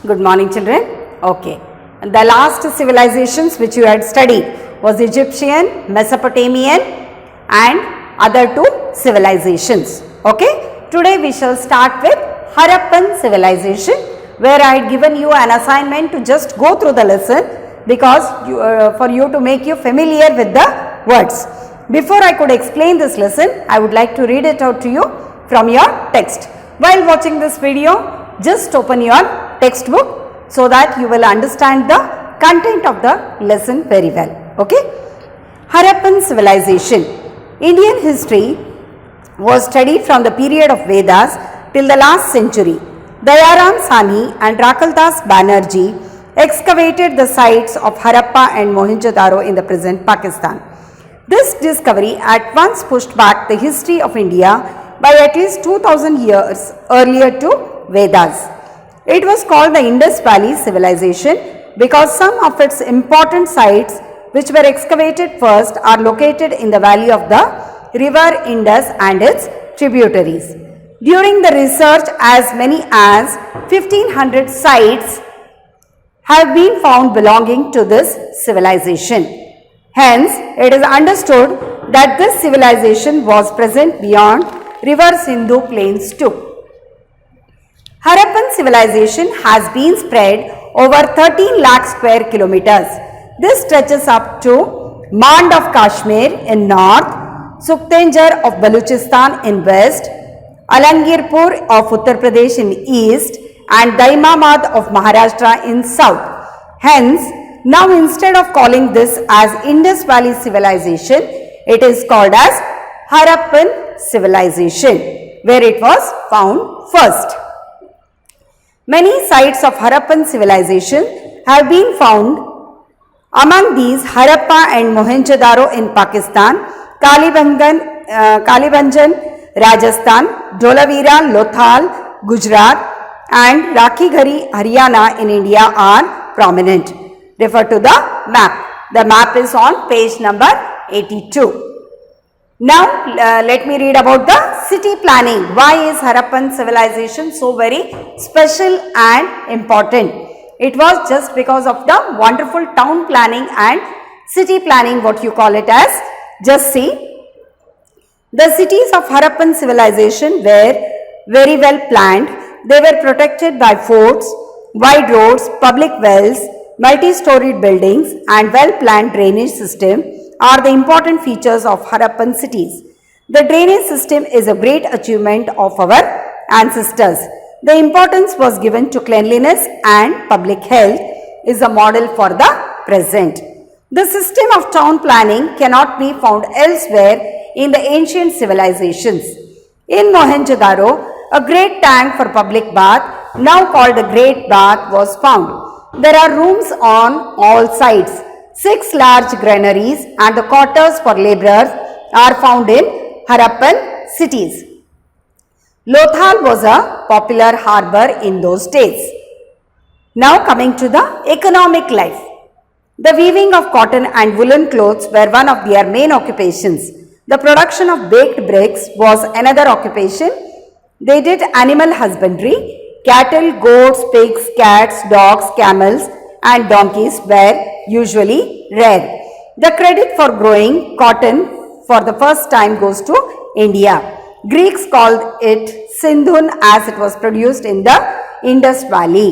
Good morning, children. Okay. The last civilizations which you had studied was Egyptian, Mesopotamian and other two civilizations. Okay. Today we shall start with Harappan civilization, where I had given you an assignment to just go through the lesson because for you to make you familiar with the words. Before I could explain this lesson, I would like to read it out to you from your text. While watching this video, just open your textbook so that you will understand the content of the lesson very well. Okay. Harappan civilization. Indian history was studied from the period of Vedas till the last century. Dayaram Sani and Rakaldas Banerjee excavated the sites of Harappa and Mohenjo-daro in the present Pakistan. This discovery at once pushed back the history of India by at least 2000 years earlier to Vedas. It was called the Indus Valley Civilization because some of its important sites which were excavated first are located in the valley of the river Indus and its tributaries. During the research, as many as 1500 sites have been found belonging to this civilization. Hence, it is understood that this civilization was present beyond river Sindhu plains too. Harappan civilization has been spread over 13 lakh square kilometers. This stretches up to Mand of Kashmir in north, Suktenjar of Baluchistan in west, Alangirpur of Uttar Pradesh in east and Daimamad of Maharashtra in south. Hence, now instead of calling this as Indus Valley civilization, it is called as Harappan civilization, where it was found first. Many sites of Harappan civilization have been found. Among these, Harappa and Mohenjo-daro in Pakistan, Kalibhanjan, Rajasthan, Dholavira, Lothal, Gujarat and Rakhighari, Haryana in India are prominent. Refer to the map. The map is on page number 82. Now, let me read about the city planning. Why is Harappan civilization so very special and important? It was just because of the wonderful town planning and city planning, what you call it as. Just see. The cities of Harappan civilization were very well planned. They were protected by forts, wide roads, public wells, multi-storied buildings and well-planned drainage system are the important features of Harappan cities. The drainage system is a great achievement of our ancestors. The importance was given to cleanliness and public health is a model for the present. The system of town planning cannot be found elsewhere in the ancient civilizations. In Mohenjo-daro, a great tank for public bath, now called the Great Bath, was found. There are rooms on all sides. 6 large granaries and the quarters for laborers are found in Harappan cities. Lothal was a popular harbour in those days. Now coming to the economic life. The weaving of cotton and woolen clothes were one of their main occupations. The production of baked bricks was another occupation. They did animal husbandry. Cattle, goats, pigs, cats, dogs, camels and donkeys were usually rare. The credit for growing cotton for the first time goes to India. Greeks called it Sindhun as it was produced in the Indus Valley.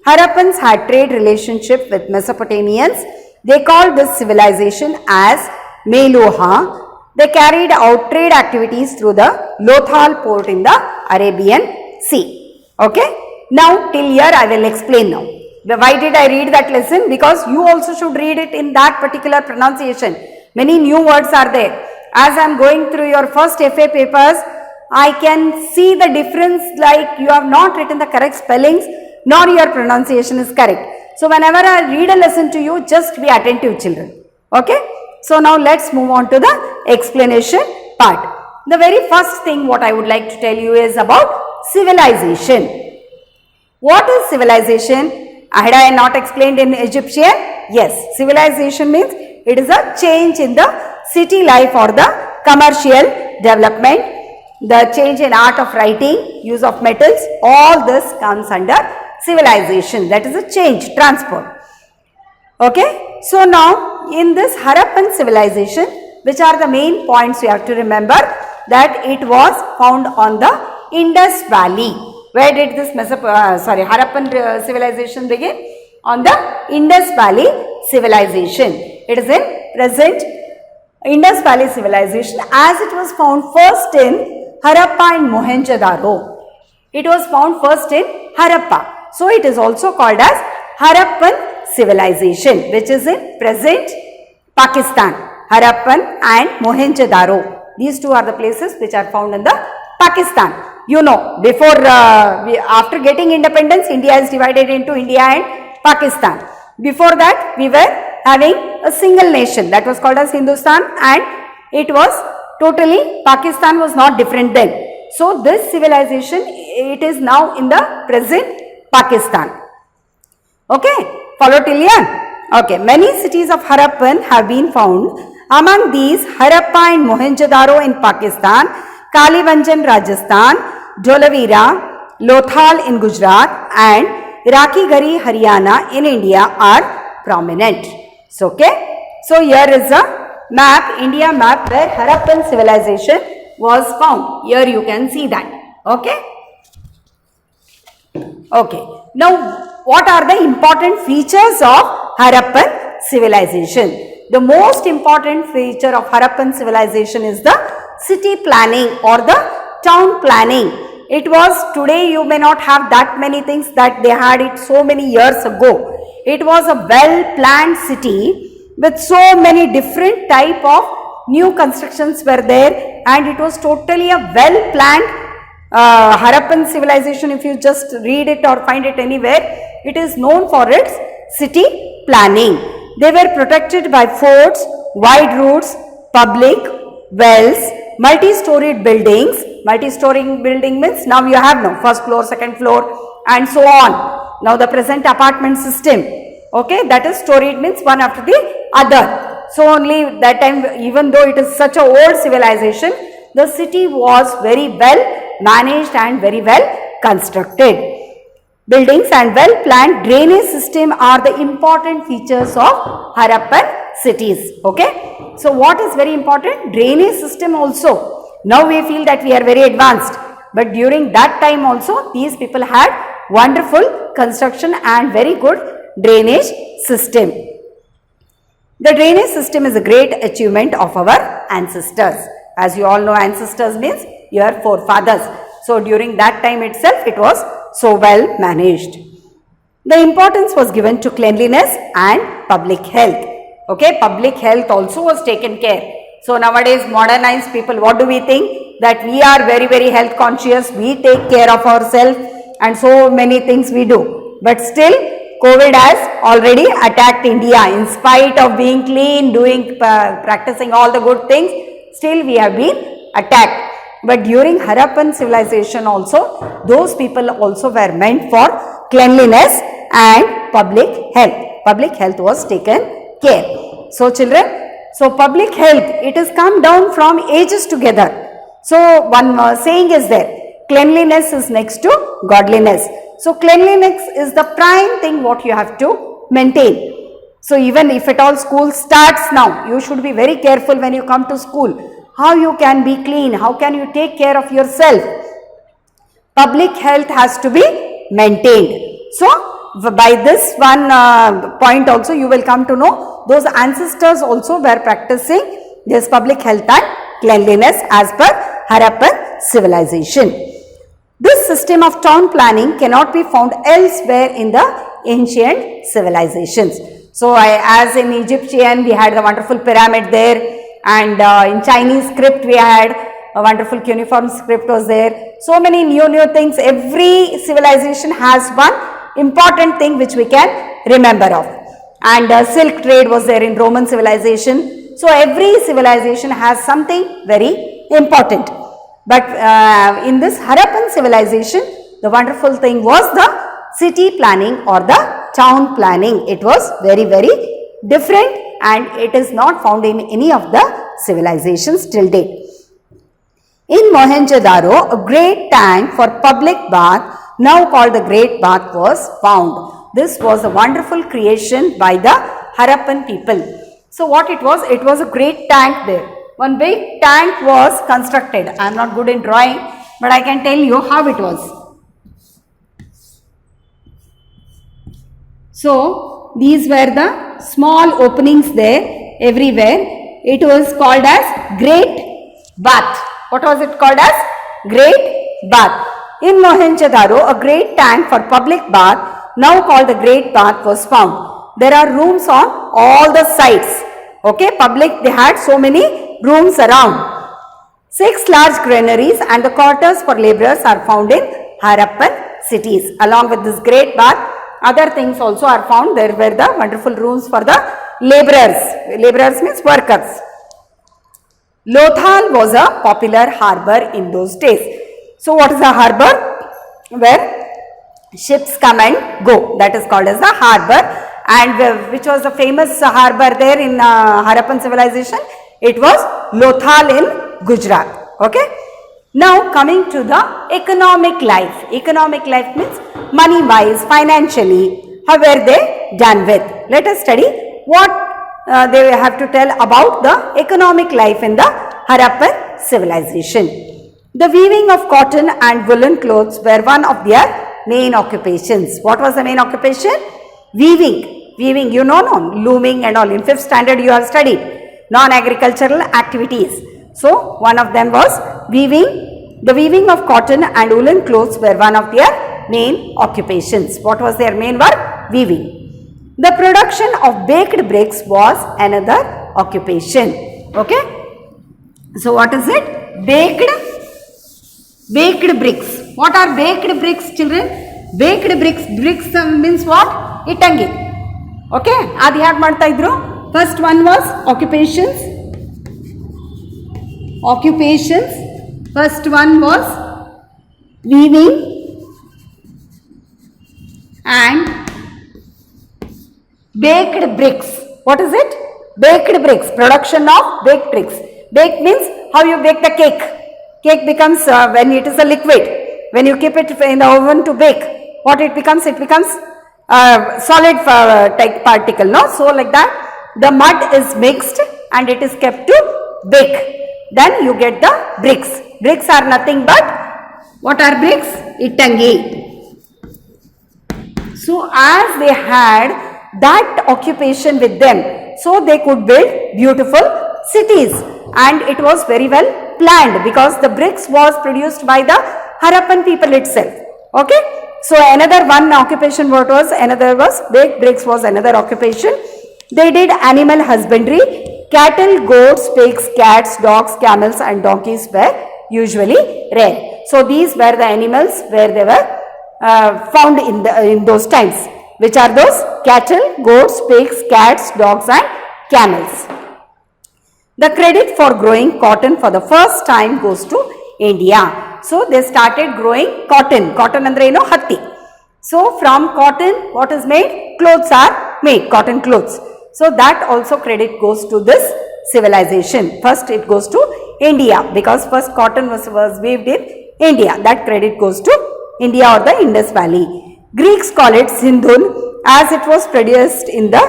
Harappans had trade relationship with Mesopotamians. They called this civilization as Meluha. They carried out trade activities through the Lothal port in the Arabian Sea. Okay. Now till here I will explain now. Why did I read that lesson? Because you also should read it in that particular pronunciation. Many new words are there. As I am going through your first FA papers, I can see the difference, like you have not written the correct spellings nor your pronunciation is correct. So whenever I read a lesson to you, just be attentive, children. Okay. So now let's move on to the explanation part. The very first thing what I would like to tell you is about civilization. What is civilization? Had I not explained in Egyptian? Yes, civilization means it is a change in the city life or the commercial development, the change in art of writing, use of metals, all this comes under civilization, that is a change, transport. Okay, so now in this Harappan civilization, which are the main points you have to remember, that it was found on the Indus Valley. Where did this Harappan civilization begin? On the Indus Valley civilization. It is in present Indus Valley civilization, as it was found first in Harappa and Mohenjo-daro. It was found first in Harappa. So it is also called as Harappan civilization, which is in present Pakistan. Harappan and Mohenjo-daro. These two are the places which are found in the Pakistan. You know, before after getting independence, India is divided into India and Pakistan. Before that, we were having a single nation, that was called as Hindustan, and it was totally, Pakistan was not different then. So this civilization, it is now in the present Pakistan. Okay, follow till here. Okay, many cities of Harappan have been found. Among these, Harappa and Mohenjo-daro in Pakistan, Kalibanjan, Rajasthan, Dholavira, Lothal in Gujarat, and Rakhigarhi, Haryana in India are prominent. So, okay. So, here is a map, India map, where Harappan civilization was found. Here you can see that. Okay. Okay. Now, what are the important features of Harappan civilization? The most important feature of Harappan civilization is the city planning or the town planning. It was, today you may not have that many things that they had it so many years ago. It was a well planned city with so many different type of new constructions were there, and it was totally a well planned Harappan civilization. If you just read it or find it anywhere, it is known for its city planning. They were protected by forts, wide roads, public wells, multi-storied buildings. Multi-story building means now you have no first floor, second floor, and so on. Now the present apartment system, okay, that is storied means one after the other. So only that time, even though it is such a old civilization, the city was very well managed and very well constructed. Buildings and well planned drainage system are the important features of Harappan cities. Okay. So what is very important? Drainage system also. Now we feel that we are very advanced, but during that time also these people had wonderful construction and very good drainage system. The drainage system is a great achievement of our ancestors. As you all know, ancestors means your forefathers. So during that time itself it was so well managed. The importance was given to cleanliness and public health. Okay, public health also was taken care. So nowadays modernized people, what do we think? That we are very health conscious, we take care of ourselves and so many things we do. But still COVID has already attacked India. In spite of being clean, practicing all the good things, still we have been attacked. But during Harappan civilization also, those people also were meant for cleanliness and public health. Public health was taken care. So children, so public health, it has come down from ages together. So one saying is there, cleanliness is next to godliness. So cleanliness is the prime thing what you have to maintain. So even if at all school starts now, you should be very careful when you come to school. How you can be clean, how can you take care of yourself. Public health has to be maintained. So by this one point also you will come to know those ancestors also were practicing this public health and cleanliness as per Harappan civilization. This system of town planning cannot be found elsewhere in the ancient civilizations. So as in Egyptian we had the wonderful pyramid there, and in Chinese script we had a wonderful cuneiform script was there. So many new things. Every civilization has one important thing which we can remember of. And silk trade was there in Roman civilization. So every civilization has something very important. But in this Harappan civilization, the wonderful thing was the city planning or the town planning. It was very different, and it is not found in any of the civilizations till date. In Mohenjo-daro, a great tank for public bath now called the Great Bath, was found. This was a wonderful creation by the Harappan people. So what it was a great tank there. One big tank was constructed. I am not good in drawing, but I can tell you how it was. So these were the small openings there everywhere. It was called as Great Bath. What was it called as? Great Bath. In Mohenjo-daro, a great tank for public bath, now called the Great Bath, was found. There are rooms on all the sides. Okay, public, they had so many rooms around. 6 large granaries and the quarters for laborers are found in Harappan cities. Along with this great bath, other things also are found. There were the wonderful rooms for the laborers. Laborers means workers. Lothal was a popular harbour in those days. So what is a harbour? Where ships come and go. That is called as the harbour. And which was the famous harbour there in Harappan civilization? It was Lothal in Gujarat. Okay. Now coming to the economic life. Economic life means money wise, financially, how were they done with? Let us study what they have to tell about the economic life in the Harappan civilization. The weaving of cotton and woolen clothes were one of their main occupations. What was the main occupation? Weaving. Weaving, you know, looming and all. In 5th standard you have studied non-agricultural activities. So one of them was weaving. The weaving of cotton and woolen clothes were one of their main occupations. What was their main work? Weaving. The production of baked bricks was another occupation. Okay. So what is it? Baked bricks. What are baked bricks, children? Baked bricks. Bricks means what? Ittangi. Okay. Adi hag ಮಾಡ್ತಾ ಇದ್ರು. First one was occupations. First one was weaving and baked bricks. What is it? Baked bricks. Production of baked bricks. Baked means how you bake the cake. Cake becomes when it is a liquid. When you keep it in the oven to bake, what it becomes? It becomes solid particle. No, so like that, the mud is mixed and it is kept to bake. Then you get the bricks. Bricks are nothing but what are bricks? Ittangi. So as they had that occupation with them, so they could build beautiful cities, and it was very well planned because the bricks was produced by the Harappan people itself. Okay. So another one occupation baked bricks was another occupation. They did animal husbandry. Cattle, goats, pigs, cats, dogs, camels and donkeys were usually rare. So these were the animals where they were found in those times. Which are those? Cattle, goats, pigs, cats, dogs and camels. The credit for growing cotton for the first time goes to India. So they started growing cotton. Cotton andre eno hatti. So from cotton what is made? Clothes are made. Cotton clothes. So that also credit goes to this civilization. First it goes to India because first cotton was weaved in India. That credit goes to India or the Indus Valley. Greeks call it Sindhun as it was produced in the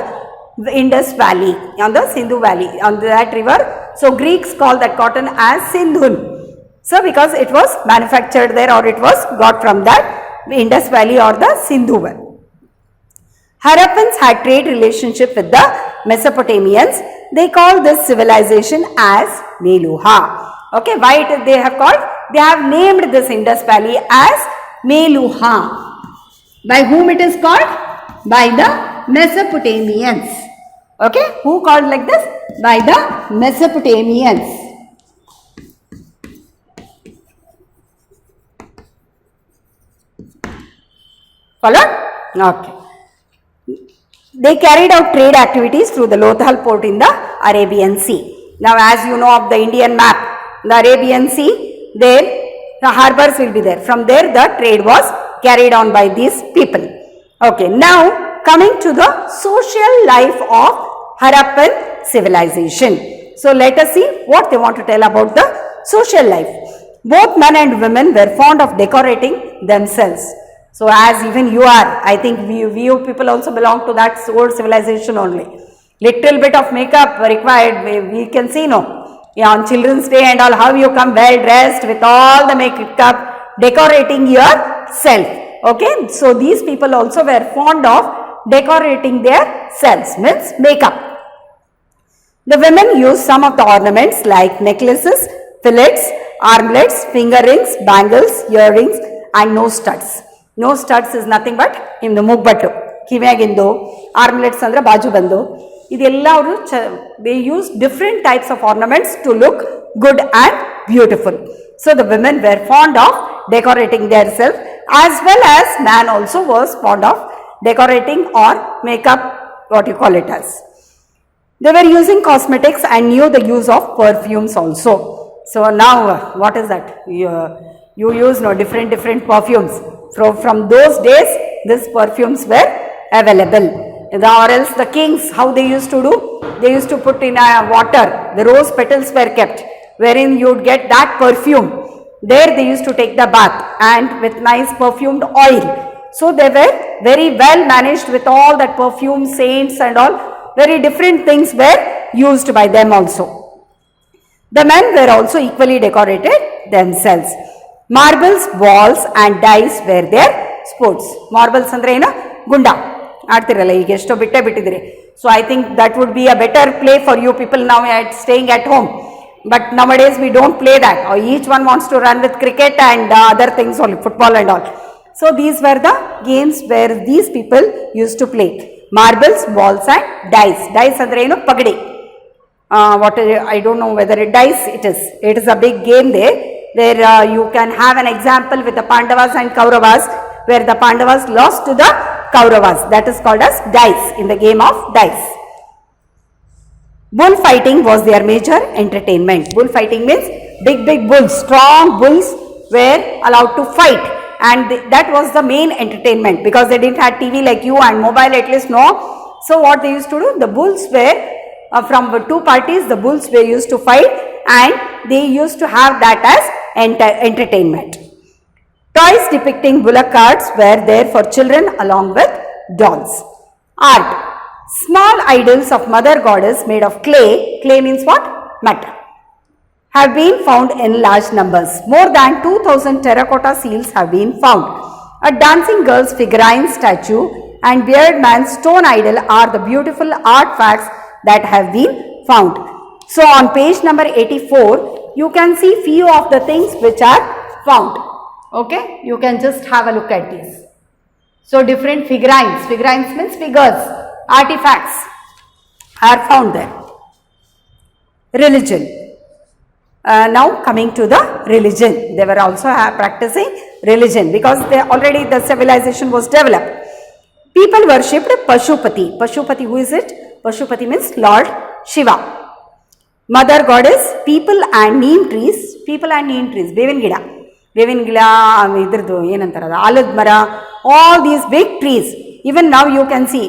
Indus Valley, on the Sindhu Valley, on that river. So Greeks call that cotton as Sindhun. So because it was manufactured there or it was got from that Indus Valley or the Sindhu Valley. Harappans had trade relationship with the Mesopotamians. They call this civilization as Meluha. Okay, why they have called? They have named this Indus Valley as Meluha. By whom it is called? By the Mesopotamians. Okay, who called like this? By the Mesopotamians. Followed? Okay. They carried out trade activities through the Lothal port in the Arabian Sea. Now as you know of the Indian map, the Arabian Sea, there the harbors will be there. From there the trade was carried on by these people. Okay, now coming to the social life of Harappan civilization. So let us see what they want to tell about the social life. Both men and women were fond of decorating themselves. So as even you are, I think we you people also belong to that old civilization only. Little bit of makeup required, we can see no. Yeah, on Children's Day and all, how you come well dressed with all the makeup, decorating yourself. Okay, so these people also were fond of decorating their selves, means makeup. The women used some of the ornaments like necklaces, fillets, armlets, finger rings, bangles, earrings and nose studs. Nose studs is nothing but in the mugbatu, kivagindu, armlets andre baju bandu. They use different types of ornaments to look good and beautiful. So the women were fond of decorating themselves, as well as man also was fond of decorating or makeup, what you call it as. They were using cosmetics and knew the use of perfumes also. So now what is that? You use no different perfumes. From those days, these perfumes were available. Or else the kings, how they used to do? They used to put in water, the rose petals were kept, wherein you would get that perfume. There they used to take the bath and with nice perfumed oil. So they were very well managed with all that perfume, saints and all. Very different things were used by them also. The men were also equally decorated themselves. Marbles, balls and dice were their sports. Marbles andre ena gunda ಆಡ್ತಿರಲ್ಲ ಈಗ ಎಷ್ಟೋ ಬಿಟ್ಟಿದ್ದೀರಿ. So I think that would be a better play for you people now staying at home. But nowadays we don't play that. Each one wants to run with cricket and other things, only football and all. So these were the games where these people used to play. Marbles, balls and dice. Dice andre eno pagadi. I don't know whether it dice it is. It is a big game there where you can have an example with the Pandavas and Kauravas, where the Pandavas lost to the Kauravas. That is called as dice, in the game of dice. Bullfighting was their major entertainment. Bullfighting means big bulls, strong bulls were allowed to fight, and that was the main entertainment because they didn't have TV like you and mobile at least no. So what they used to do, the bulls were from two parties, the bulls were used to fight and they used to have that as entertainment. Toys depicting bullock carts were there for children along with dolls. Art. Small idols of mother goddess made of clay, clay means what? Metal, have been found in large numbers. More than 2000 terracotta seals have been found. A dancing girl's figurine statue and beard man's stone idol are the beautiful artifacts that have been found. So on page number 84, you can see few of the things which are found. Okay, you can just have a look at these. So different figurines means figures, artifacts are found there. Religion. Now coming to the religion, they were also practicing religion because already the civilization was developed. People worshipped Pashupati. Pashupati, who is it? Pashupati means Lord Shiva. Mother goddess, people and neem trees, ಬೇವಿನ ಗಿಡ ಇದ್ರದ್ದು ಏನಂತಾರದು ಆಲದ ಮರ, all these big trees. Even now you can see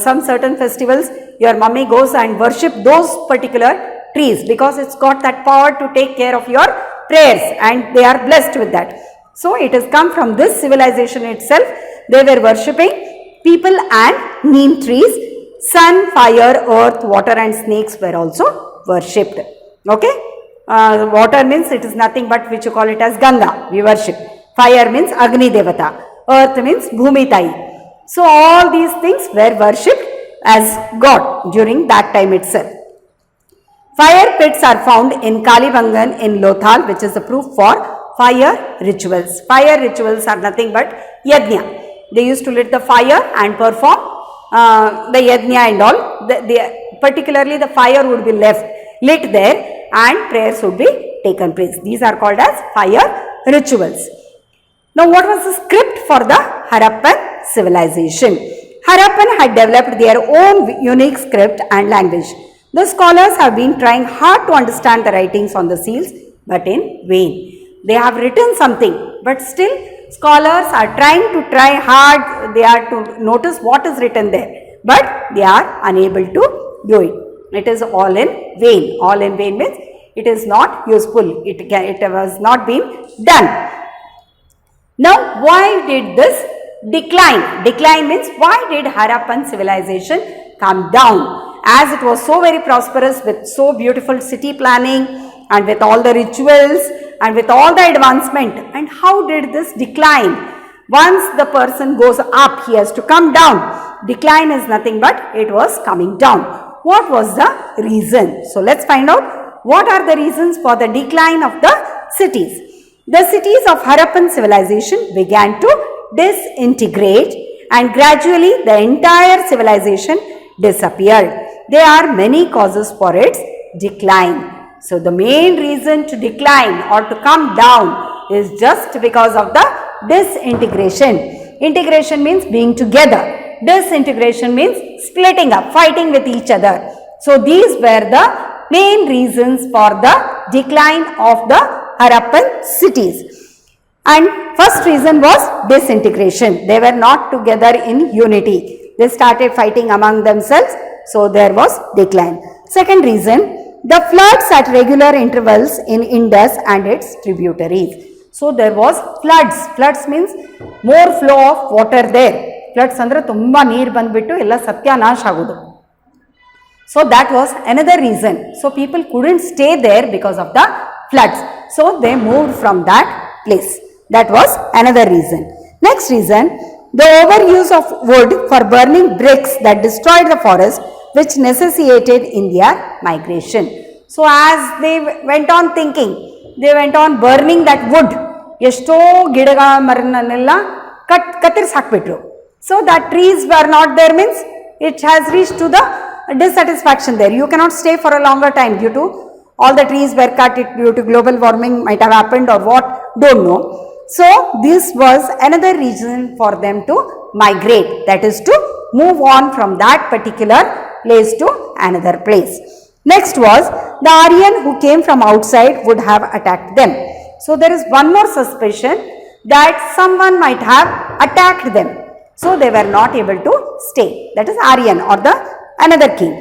some certain festivals your mummy goes and worship those particular trees because it's got that power to take care of your prayers and they are blessed with that. So it has come from this civilization itself. They were worshipping people and neem trees. Sun, fire, earth, water and snakes were also worshipped. Okay. Water means it is nothing but which you call it as Ganga, we worship. Fire means Agni Devata. Earth means Bhumi Tai. So all these things were worshipped as God during that time itself. Fire pits are found in Kalibangan in Lothal, which is the proof for fire rituals. Fire rituals are nothing but yajna. They used to lit the fire and perform the yajna and all. Particularly the fire would be lit there and prayers would be taken place. These are called as fire rituals. Now what was the script for the Harappan civilization? Harappan had developed their own unique script and language. The scholars have been trying hard to understand the writings on the seals, but in vain. They have written something, but still scholars are trying to try hard. They are to notice what is written there, but they are unable to do it. It is all in vain. All in vain means it is not useful. It was not been done. Now, why did this decline. Decline means why did Harappan civilization come down? As it was so very prosperous with so beautiful city planning and with all the rituals and with all the advancement, and how did this decline? Once the person goes up, he has to come down. Decline is nothing but it was coming down. What was the reason? So let's find out what are the reasons for the decline of the cities. The cities of Harappan civilization began to disintegrate and gradually the entire civilization disappeared. There are many causes for its decline. So the main reason to decline or to come down is just because of the disintegration. Integration means being together. Disintegration means splitting up, fighting with each other. So these were the main reasons for the decline of the Harappan cities. And first reason was disintegration. They were not together in unity. They started fighting among themselves. So there was decline. Second reason, the floods at regular intervals in Indus and its tributaries. So there was floods. Floods means more flow of water there. Floods andre tumba neer bandbittu ella satyanash agudu. So that was another reason. So people couldn't stay there because of the floods. So they moved from that place. That was another reason. Next reason, the overuse of wood for burning bricks that destroyed the forest, which necessitated in their migration. So as they went on thinking, they went on burning that wood. ಎಷ್ಟೋ ಗಿಡಗಳ ಮರನ್ನೆಲ್ಲ ಕತ್ತರಿಸಿ ಹಾಕ್ಬಿಟ್ರು. So that trees were not there means it has reach to the dissatisfaction there. You cannot stay for a longer time due to all the trees were cut, due to global warming might have happened or what, don't know. So this was another reason for them to migrate, that is to move on from that particular place to another place. Next was the Aryan who came from outside would have attacked them. So there is one more suspicion that someone might have attacked them. So they were not able to stay. That is Aryan or the another king.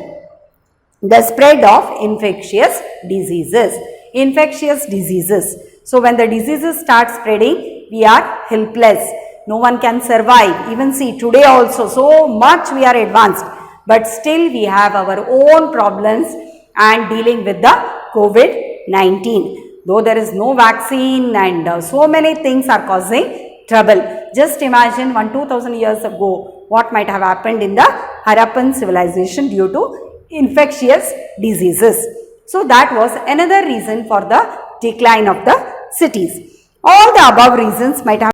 The spread of infectious diseases. Infectious diseases. So when the diseases start spreading, we are helpless. No one can survive. Even see today also so much we are advanced, but still we have our own problems and dealing with the COVID-19. Though there is no vaccine and so many things are causing trouble. Just imagine 1,000-2,000 years ago what might have happened in the Harappan civilization due to infectious diseases. So that was another reason for the decline of the cities. All the above reasons might have